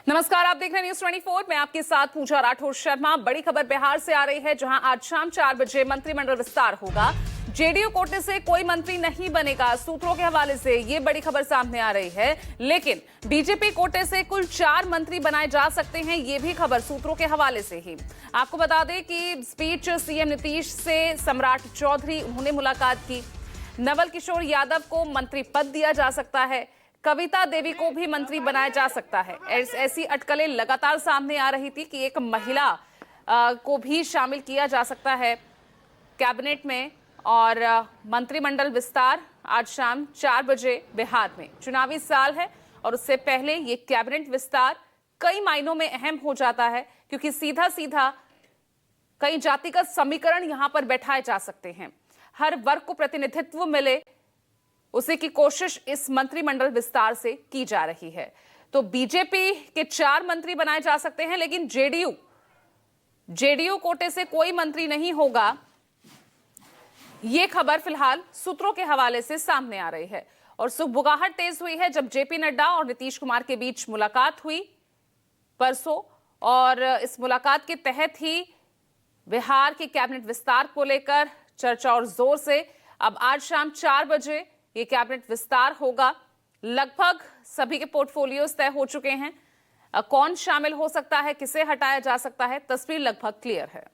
नमस्कार, आप देख रहे हैं न्यूज 24। मैं आपके साथ पूजा राठौर शर्मा। बड़ी खबर बिहार से आ रही है, जहां आज शाम 4 बजे मंत्रिमंडल विस्तार होगा। जेडीयू कोटे से कोई मंत्री नहीं बनेगा। सूत्रों के हवाले से ये बड़ी खबर सामने आ रही है, लेकिन बीजेपी कोटे से कुल 4 मंत्री बनाए जा सकते हैं, ये भी खबर सूत्रों के हवाले से ही। आपको बता दें कि स्पीच सीएम नीतीश से सम्राट चौधरी, उन्होंने मुलाकात की। नवल किशोर यादव को मंत्री पद दिया जा सकता है। कविता देवी को भी मंत्री बनाया जा सकता है। ऐसी अटकलें लगातार सामने आ रही थी कि एक महिला को भी शामिल किया जा सकता है कैबिनेट में। और मंत्रिमंडल विस्तार आज शाम 4 बजे। बिहार में चुनावी साल है और उससे पहले ये कैबिनेट विस्तार कई मायनों में अहम हो जाता है, क्योंकि सीधा सीधा कई जातिगत समीकरण यहां पर बैठाए जा सकते हैं। हर वर्ग को प्रतिनिधित्व मिले, उसी की कोशिश इस मंत्रिमंडल विस्तार से की जा रही है। तो बीजेपी के 4 मंत्री बनाए जा सकते हैं, लेकिन जेडीयू कोटे से कोई मंत्री नहीं होगा। यह खबर फिलहाल सूत्रों के हवाले से सामने आ रही है। और सुगबुगाहट तेज हुई है जब जेपी नड्डा और नीतीश कुमार के बीच मुलाकात हुई परसों, और इस मुलाकात के तहत ही बिहार के कैबिनेट विस्तार को लेकर चर्चा और जोर से। अब आज शाम 4 बजे ये कैबिनेट विस्तार होगा। लगभग सभी के पोर्टफोलियोज तय हो चुके हैं। कौन शामिल हो सकता है, किसे हटाया जा सकता है, तस्वीर लगभग क्लियर है।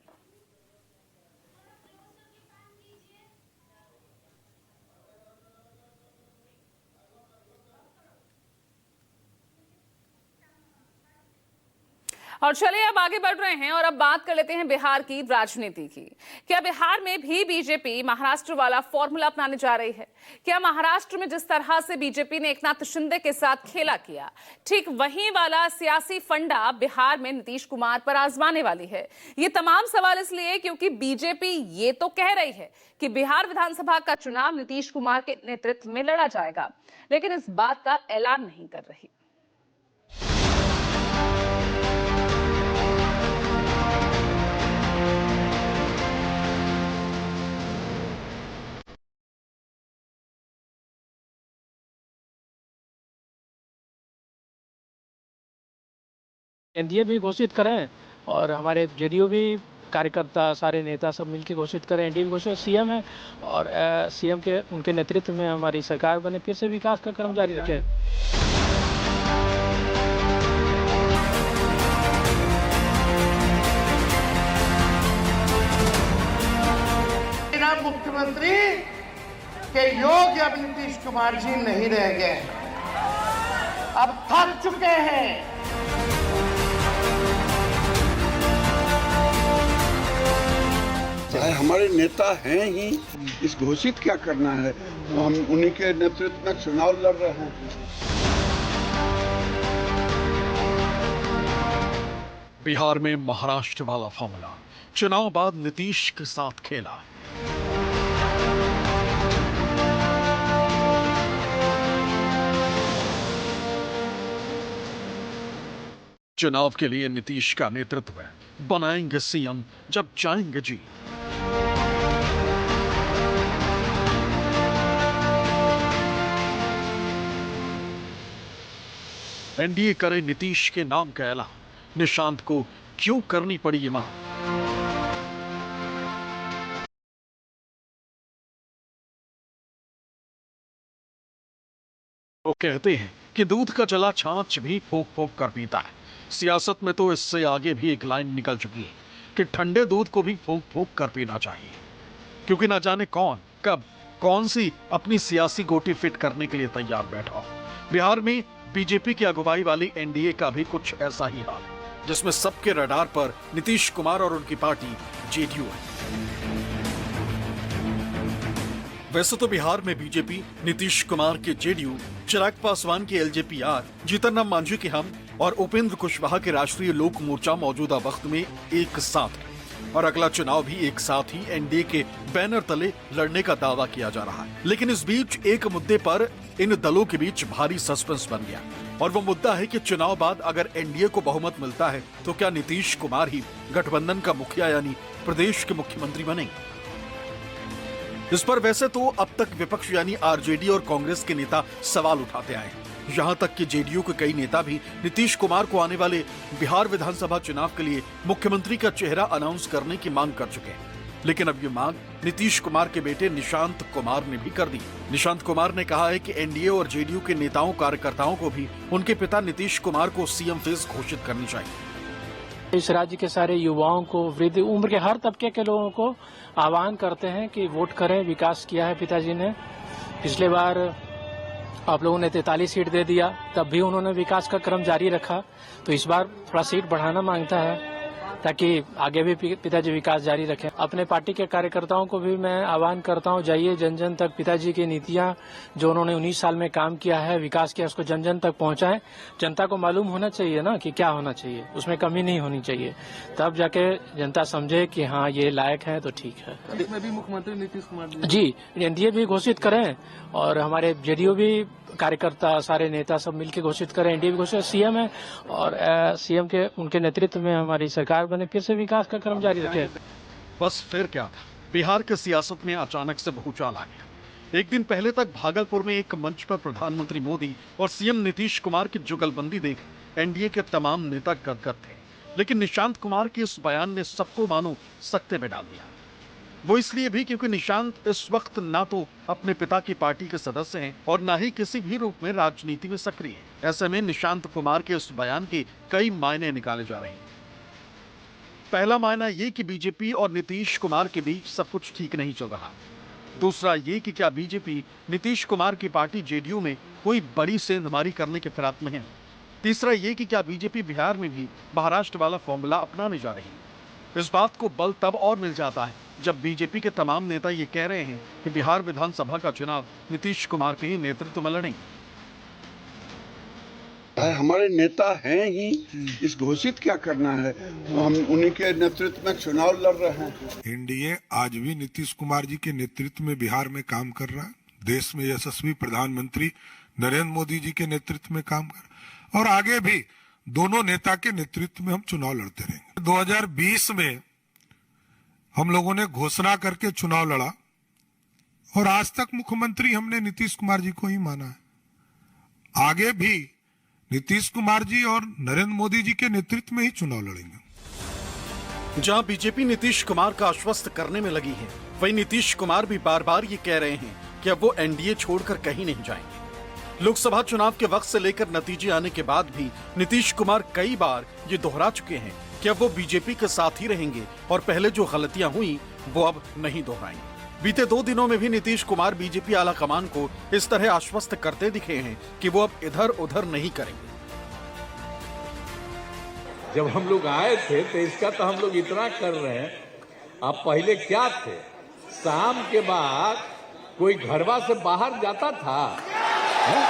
और चलिए अब आगे बढ़ रहे हैं और अब बात कर लेते हैं बिहार की राजनीति की। क्या बिहार में भी बीजेपी महाराष्ट्र वाला फॉर्मूला अपनाने जा रही है? क्या महाराष्ट्र में जिस तरह से बीजेपी ने एकनाथ शिंदे के साथ खेला किया, ठीक वही वाला सियासी फंडा बिहार में नीतीश कुमार पर आजमाने वाली है? ये तमाम सवाल इसलिए क्योंकि बीजेपी ये तो कह रही है कि बिहार विधानसभा का चुनाव नीतीश कुमार के नेतृत्व में लड़ा जाएगा, लेकिन इस बात का ऐलान नहीं कर रही। एनडीए भी घोषित करें और हमारे जेडीयू भी कार्यकर्ता सारे नेता सब मिलकर घोषित करें। एनडीए भी घोषित, सीएम है और सीएम के उनके नेतृत्व में हमारी सरकार बने, फिर से विकास का क्रम जारी रखें। मुख्यमंत्री के योग्य अब नीतीश कुमार जी नहीं रह गए, अब थक चुके हैं। हमारे नेता हैं ही, इस घोषित क्या करना है, हम उन्हीं के नेतृत्व में चुनाव लड़ रहे हैं। बिहार में महाराष्ट्र वाला फॉर्मूला चुनाव बाद नीतीश के साथ खेला। चुनाव के लिए नीतीश का नेतृत्व बनाएंगे सीएम जब चाहेंगे जी। एनडीए करे नीतीश के नाम का ऐलान, निशांत को क्यों करनी पड़ी ये मांग? वो कहते हैं कि दूध का जला छाछ भी फूंक फूंक कर पीता है। सियासत में तो इससे आगे भी एक लाइन निकल चुकी है कि ठंडे दूध को भी फूंक फूंक कर पीना चाहिए, क्योंकि ना जाने कौन कब कौन सी अपनी सियासी गोटी फिट करने के लिए तैयार बैठा हो। बिहार में बीजेपी की अगुवाई वाली एनडीए का भी कुछ ऐसा ही हाल है, जिसमें सबके रडार पर नीतीश कुमार और उनकी पार्टी जेडीयू है। वैसे तो बिहार में बीजेपी, नीतीश कुमार के जेडीयू, चिराग पासवान के एलजेपी-आर, जीतन राम मांझी के हम और उपेंद्र कुशवाहा के राष्ट्रीय लोक मोर्चा मौजूदा वक्त में एक साथ है, और अगला चुनाव भी एक साथ ही एनडीए के बैनर तले लड़ने का दावा किया जा रहा है। लेकिन इस बीच एक मुद्दे पर इन दलों के बीच भारी सस्पेंस बन गया, और वो मुद्दा है कि चुनाव बाद अगर एनडीए को बहुमत मिलता है तो क्या नीतीश कुमार ही गठबंधन का मुखिया यानी प्रदेश के मुख्यमंत्री बनेंगे? इस पर वैसे तो अब तक विपक्ष यानी आरजेडी और कांग्रेस के नेता सवाल उठाते आए हैं, यहाँ तक कि जेडीयू के कई नेता भी नीतीश कुमार को आने वाले बिहार विधानसभा चुनाव के लिए मुख्यमंत्री का चेहरा अनाउंस करने की मांग कर चुके हैं। लेकिन अब ये मांग नीतीश कुमार के बेटे निशांत कुमार ने भी कर दी। निशांत कुमार ने कहा है कि एनडीए और जेडीयू के नेताओं कार्यकर्ताओं को भी उनके पिता नीतीश कुमार को सीएम फेस घोषित करनी चाहिए। इस राज्य के सारे युवाओं को, वृद्ध उम्र के हर तबके के लोगों को आह्वान करते हैं कि वोट करें। विकास किया है पिताजी ने। पिछले बार आप लोगों ने 43 सीट दे दिया, तब भी उन्होंने विकास का क्रम जारी रखा। तो इस बार थोड़ा सीट बढ़ाना मांगता है ताकि आगे भी पिताजी विकास जारी रखें। अपने पार्टी के कार्यकर्ताओं को भी मैं आह्वान करता हूं, जाइए जन जन तक पिताजी की नीतियां जो उन्होंने 19 साल में काम किया है, विकास किया, उसको जन जन तक पहुंचाएं। जनता को मालूम होना चाहिए ना कि क्या होना चाहिए, उसमें कमी नहीं होनी चाहिए। तब जाके जनता समझे कि हाँ ये लायक है तो ठीक है। इसमें भी मुख्यमंत्री नीतीश कुमार जी एनडीए भी घोषित करें और हमारे जेडीयू भी कार्यकर्ता, सारे नेता सब मिलकर घोषित करें। एनडीए भी घोषित, सीएम है और सीएम के उनके नेतृत्व में हमारी सरकार बने, फिर से विकास का क्रम जारी रखे। बस फिर क्या था, बिहार की सियासत में अचानक से भूचाल आ गया। एक दिन पहले तक भागलपुर में एक मंच पर प्रधानमंत्री मोदी और सीएम नीतीश कुमार की जुगलबंदी देख एनडीए के तमाम नेता गदगद थे। लेकिन निशांत कुमार के इस बयान ने सबको मानो सकते में डाल दिया। वो इसलिए भी क्योंकि निशांत इस वक्त ना तो अपने पिता की पार्टी के सदस्य हैं और ना ही किसी भी रूप में राजनीति में सक्रिय हैं। ऐसे में निशांत कुमार के उस बयान के कई मायने निकाले जा रहे हैं। पहला मायना ये कि बीजेपी और नीतीश कुमार के बीच सब कुछ ठीक नहीं चल रहा। दूसरा ये कि क्या बीजेपी नीतीश कुमार की पार्टी जेडीयू में कोई बड़ी सेंधमारी करने के फिराक में है। तीसरा ये कि क्या बीजेपी बिहार में भी महाराष्ट्र वाला फॉर्मूला अपनाने जा रही है। इस बात को बल तब और मिल जाता है जब बीजेपी के तमाम नेता ये कह रहे हैं कि बिहार विधानसभा का चुनाव नीतीश कुमार के ही नेतृत्व में लड़ेंगे। हमारे नेता हैं ही, इस घोषित क्या करना है, हम उन्हीं के नेतृत्व में चुनाव लड़ रहे हैं। एनडीए आज भी नीतीश कुमार जी के नेतृत्व में बिहार में काम कर रहा है। देश में यशस्वी प्रधानमंत्री नरेंद्र मोदी जी के नेतृत्व में काम कर रहा है और आगे भी दोनों नेता के नेतृत्व में हम चुनाव लड़ते रहेंगे। 2020 में हम लोगों ने घोषणा करके चुनाव लड़ा और आज तक मुख्यमंत्री हमने नीतीश कुमार जी को ही माना है। आगे भी नीतीश कुमार जी और नरेंद्र मोदी जी के नेतृत्व में ही चुनाव लड़ेंगे। जहां बीजेपी नीतीश कुमार का आश्वस्त करने में लगी है, वहीं नीतीश कुमार भी बार बार ये कह रहे हैं कि अब वो एनडीए छोड़कर कहीं नहीं जाएंगे। लोकसभा चुनाव के वक्त से लेकर नतीजे आने के बाद भी नीतीश कुमार कई बार ये दोहरा चुके हैं कि अब वो बीजेपी के साथ ही रहेंगे और पहले जो गलतियां हुई वो अब नहीं दोहराएंगे। बीते 2 दिनों में भी नीतीश कुमार बीजेपी आला कमान को इस तरह आश्वस्त करते दिखे हैं कि वो अब इधर उधर नहीं करेंगे। जब हम लोग आए थे तो इसका तो हम लोग इतना कर रहे हैं। आप पहले क्या थे, शाम के बाद कोई घरवा से बाहर जाता था है?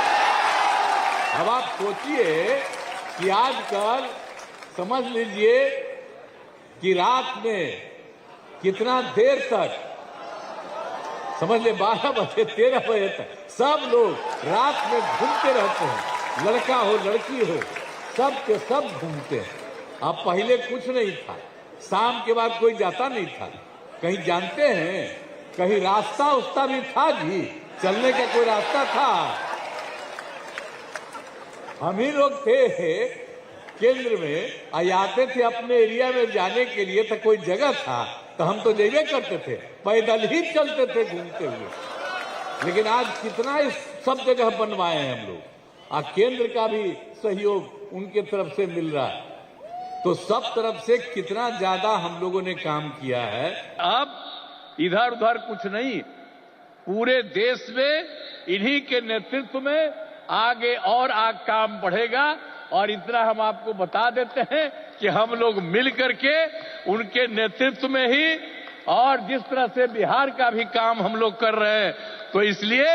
अब आप सोचिए कि आजकल समझ लीजिए कि रात में कितना देर तक, समझ ले 12 बजे 13 बजे तक सब लोग रात में घूमते रहते हैं। लड़का हो लड़की हो सब के सब घूमते हैं। अब पहले कुछ नहीं था, शाम के बाद कोई जाता नहीं था। कहीं जानते हैं कहीं रास्ता उस्ता भी था जी, चलने का कोई रास्ता था? हम ही लोग थे केंद्र में, आते थे अपने एरिया में जाने के लिए तो कोई जगह था तो हम तो जाइए करते थे, पैदल ही चलते थे घूमते हुए। लेकिन आज कितना इस सब जगह बनवाए हैं हम लोग, केंद्र का भी सहयोग उनके तरफ से मिल रहा है। तो सब तरफ से कितना ज्यादा हम लोगों ने काम किया है। अब इधर उधर कुछ नहीं, पूरे देश में इन्हीं के नेतृत्व में आगे और काम बढ़ेगा। और इतना हम आपको बता देते हैं कि हम लोग मिल करके उनके नेतृत्व में ही और जिस तरह से बिहार का भी काम हम लोग कर रहे हैं, तो इसलिए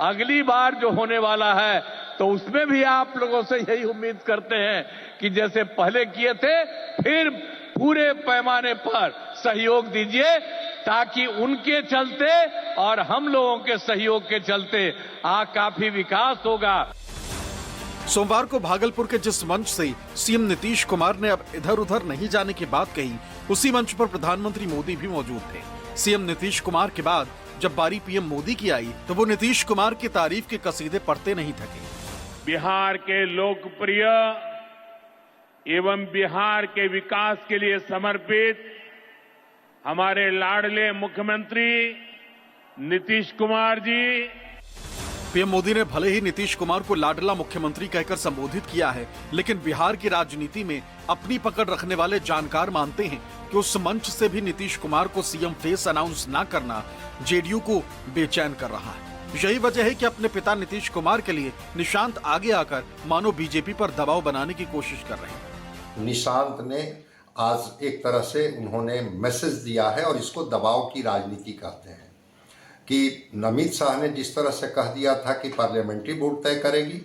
अगली बार जो होने वाला है तो उसमें भी आप लोगों से यही उम्मीद करते हैं कि जैसे पहले किए थे फिर पूरे पैमाने पर सहयोग दीजिए, ताकि उनके चलते और हम लोगों के सहयोग के चलते काफी विकास होगा। सोमवार को भागलपुर के जिस मंच से सीएम नीतीश कुमार ने अब इधर उधर नहीं जाने की बात कही, उसी मंच पर प्रधानमंत्री मोदी भी मौजूद थे। सीएम नीतीश कुमार के बाद जब बारी पीएम मोदी की आई तो वो नीतीश कुमार की तारीफ के कसीदे पढ़ते नहीं थके। बिहार के लोकप्रिय एवं बिहार के विकास के लिए समर्पित हमारे लाडले मुख्यमंत्री नीतीश कुमार जी। पीएम मोदी ने भले ही नीतीश कुमार को लाडला मुख्यमंत्री कहकर संबोधित किया है, लेकिन बिहार की राजनीति में अपनी पकड़ रखने वाले जानकार मानते हैं कि उस मंच से भी नीतीश कुमार को सीएम फेस अनाउंस न करना जेडीयू को बेचैन कर रहा है। यही वजह है कि अपने पिता नीतीश कुमार के लिए निशांत आगे आकर मानो बीजेपी पर दबाव बनाने की कोशिश कर रहे हैं। निशांत ने आज एक तरह से उन्होंने मैसेज दिया है और इसको दबाव की राजनीति कहते हैं कि अमित शाह ने जिस तरह से कह दिया था कि पार्लियामेंट्री बोर्ड तय करेगी,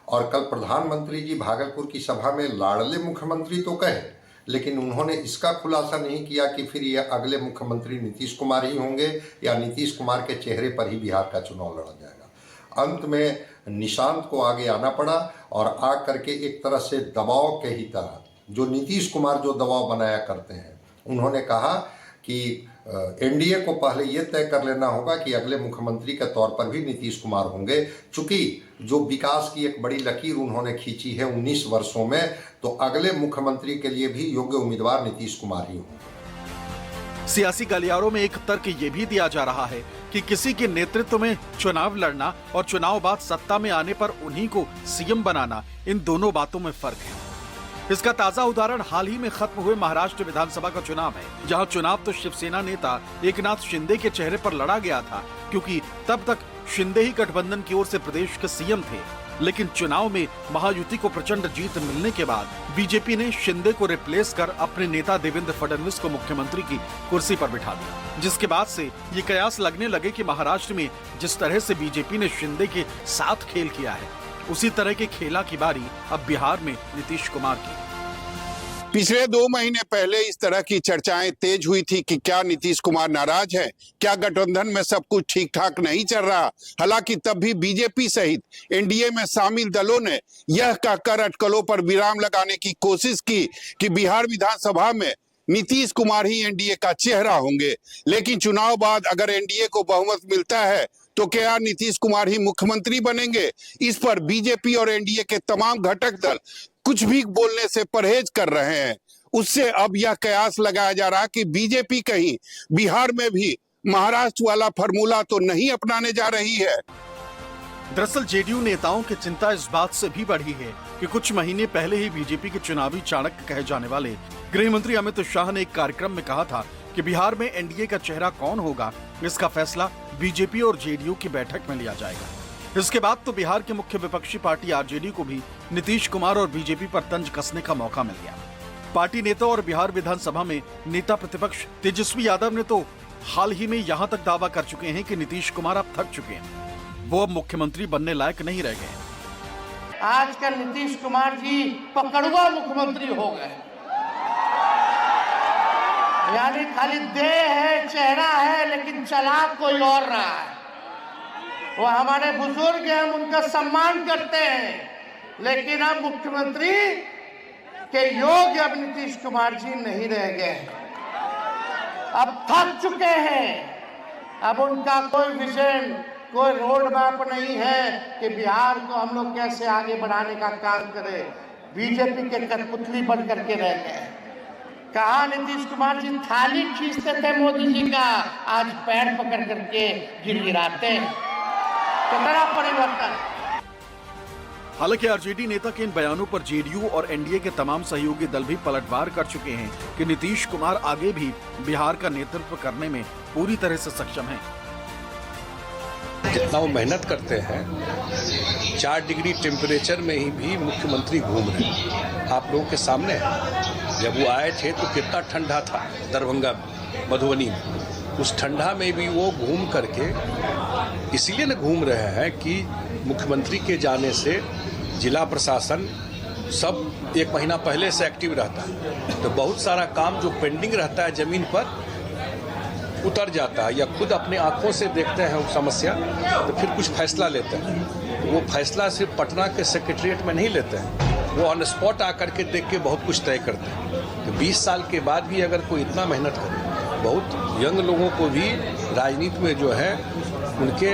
और कल प्रधानमंत्री जी भागलपुर की सभा में लाडले मुख्यमंत्री तो कहे, लेकिन उन्होंने इसका खुलासा नहीं किया कि फिर ये अगले मुख्यमंत्री नीतीश कुमार ही होंगे या नीतीश कुमार के चेहरे पर ही बिहार का चुनाव लड़ा जाएगा। अंत में निशांत को आगे आना पड़ा और आ करके एक तरह से दबाव के ही तरह जो नीतीश कुमार जो दबाव बनाया करते हैं, उन्होंने कहा कि एनडीए को पहले ये तय कर लेना होगा कि अगले मुख्यमंत्री के तौर पर भी नीतीश कुमार होंगे। चूंकि जो विकास की एक बड़ी लकीर उन्होंने खींची है 19 वर्षों में, तो अगले मुख्यमंत्री के लिए भी योग्य उम्मीदवार नीतीश कुमार ही होंगे। सियासी गलियारों में एक तर्क ये भी दिया जा रहा है कि किसी के नेतृत्व में चुनाव लड़ना और चुनाव बाद सत्ता में आने पर उन्हीं को सीएम बनाना, इन दोनों बातों में फर्क है। इसका ताजा उदाहरण हाल ही में खत्म हुए महाराष्ट्र विधानसभा का चुनाव है, जहां चुनाव तो शिवसेना नेता एकनाथ शिंदे के चेहरे पर लड़ा गया था, क्योंकि तब तक शिंदे ही गठबंधन की ओर से प्रदेश के सीएम थे। लेकिन चुनाव में महायुति को प्रचंड जीत मिलने के बाद बीजेपी ने शिंदे को रिप्लेस कर अपने नेता देवेंद्र फडणवीस को मुख्यमंत्री की कुर्सी पर बिठा दिया, जिसके बाद से ये कयास लगने लगे कि महाराष्ट्र में जिस तरह से बीजेपी ने शिंदे के साथ खेल किया है, उसी तरह के खेला की बारी अब बिहार में नीतीश कुमार की। पिछले 2 महीने पहले इस तरह की चर्चाएं तेज हुई थी कि क्या नीतीश कुमार नाराज है, क्या गठबंधन में सब कुछ ठीक ठाक नहीं चल रहा। हालांकि तब भी बीजेपी सहित एनडीए में शामिल दलों ने यह कहकर अटकलों पर विराम लगाने की कोशिश की कि बिहार विधानसभा में नीतीश कुमार ही एनडीए का चेहरा होंगे। लेकिन चुनाव बाद अगर एनडीए को बहुमत मिलता है तो क्या नीतीश कुमार ही मुख्यमंत्री बनेंगे? इस पर बीजेपी और एनडीए के तमाम घटक दल कुछ भी बोलने से परहेज कर रहे हैं। उससे अब यह कयास लगाया जा रहा कि बीजेपी कहीं बिहार में भी महाराष्ट्र वाला फार्मूला तो नहीं अपनाने जा रही है। दरअसल जेडीयू नेताओं की चिंता इस बात से भी बढ़ी है कि कुछ महीने पहले ही बीजेपी के चुनावी चाणक्य कहे जाने वाले गृह मंत्री अमित शाह ने एक कार्यक्रम में कहा था कि बिहार में एनडीए का चेहरा कौन होगा, इसका फैसला बीजेपी और जेडीयू की बैठक में लिया जाएगा। इसके बाद तो बिहार के मुख्य विपक्षी पार्टी आरजेडी को भी नीतीश कुमार और बीजेपी पर तंज कसने का मौका मिल गया। पार्टी नेता और बिहार विधानसभा में नेता प्रतिपक्ष तेजस्वी यादव ने तो हाल ही में यहाँ तक दावा कर चुके हैं कि नीतीश कुमार अब थक चुके हैं, वो अब मुख्यमंत्री बनने लायक नहीं रह गए। आजकल नीतीश कुमार जी पकड़ुआ मुख्यमंत्री हो गए, यानी खाली देह है, चेहरा है, लेकिन चला कोई और रहा है। वो हमारे बुजुर्ग हैं, हम उनका सम्मान करते हैं, लेकिन अब मुख्यमंत्री के योग्य अब नीतीश कुमार जी नहीं रह गए, अब थक चुके हैं। अब उनका कोई विजन, कोई रोड मैप नहीं है कि बिहार को हम लोग कैसे आगे बढ़ाने का काम करें। बीजेपी के कठपुतली बन करके रह गए। कहा नीतीश कुमार जी थाली खींचते थे मोदी जी का, आज पैर पकड़ करके गिड़गिड़ाते हैं। तो बड़ा परिवर्तन। हालांकि आरजेडी नेता के इन बयानों पर जेडीयू और एनडीए के तमाम सहयोगी दल भी पलटवार कर चुके हैं कि नीतीश कुमार आगे भी बिहार का नेतृत्व करने में पूरी तरह से सक्षम हैं। जितना वो मेहनत करते हैं, 4 डिग्री टेम्परेचर में ही भी मुख्यमंत्री घूम रहे हैं, आप लोगों के सामने है। जब वो आए थे तो कितना ठंडा था दरभंगा में, मधुबनी में, उस ठंडा में भी वो घूम करके इसीलिए न घूम रहे हैं कि मुख्यमंत्री के जाने से जिला प्रशासन सब 1 महीना पहले से एक्टिव रहता है, तो बहुत सारा काम जो पेंडिंग रहता है जमीन पर उतर जाता है, या खुद अपने आंखों से देखते हैं वो समस्या, तो फिर कुछ फैसला लेते हैं। वो फैसला सिर्फ पटना के सेक्रेटरीट में नहीं लेते हैं, वो ऑन स्पॉट आकर के देख के बहुत कुछ तय करते हैं। तो 20 साल के बाद भी अगर कोई इतना मेहनत करे, बहुत यंग लोगों को भी राजनीति में जो है उनके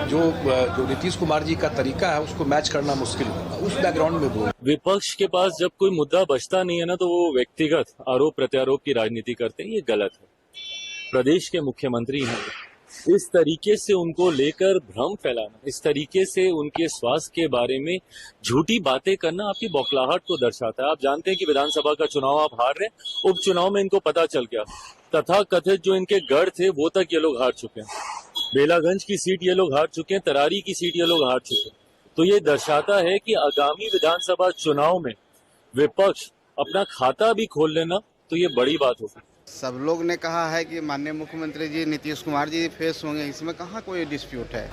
जो नीतीश कुमार जी का तरीका है उसको मैच करना मुश्किल होगा, उस बैकग्राउंड में बोल। विपक्ष के पास जब कोई मुद्दा बचता नहीं है ना, तो वो व्यक्तिगत आरोप प्रत्यारोप की राजनीति करते हैं, ये गलत है। प्रदेश के मुख्यमंत्री हैं, इस तरीके से उनको लेकर भ्रम फैलाना, इस तरीके से उनके स्वास्थ्य के बारे में झूठी बातें करना आपकी बौखलाहट को दर्शाता है। आप जानते हैं कि विधानसभा का चुनाव आप हार रहे, उपचुनाव में इनको पता चल गया, तथा कथित जो इनके गढ़ थे वो तक ये लोग हार चुके हैं। बेलागंज की सीट ये लोग हार चुके हैं, तरारी की सीट ये लोग हार चुके हैं। तो ये दर्शाता है कि आगामी विधानसभा चुनाव में विपक्ष अपना खाता भी खोल लेना तो ये बड़ी बात होगी। सब लोग ने कहा है कि माननीय मुख्यमंत्री जी नीतीश कुमार जी फेस होंगे, इसमें कहाँ कोई डिस्प्यूट है।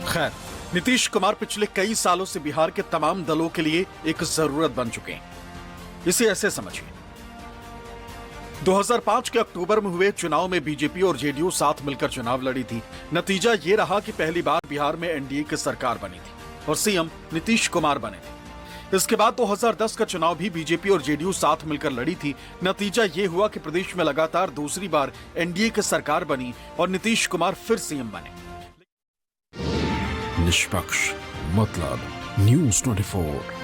खैर, नीतीश कुमार पिछले कई सालों से बिहार के तमाम दलों के लिए एक जरूरत बन चुके हैं। इसे ऐसे समझिए, 2005 के अक्टूबर में हुए चुनाव में बीजेपी और जेडीयू साथ मिलकर चुनाव लड़ी थी। नतीजा ये रहा कि पहली बार बिहार में एनडीए की सरकार बनी थी और सीएम नीतीश कुमार बने थे। इसके बाद 2010 का चुनाव भी बीजेपी और जेडीयू साथ मिलकर लड़ी थी। नतीजा ये हुआ कि प्रदेश में लगातार दूसरी बार एनडीए की सरकार बनी और नीतीश कुमार फिर सीएम बने। निष्पक्ष मतलब न्यूज़ 24।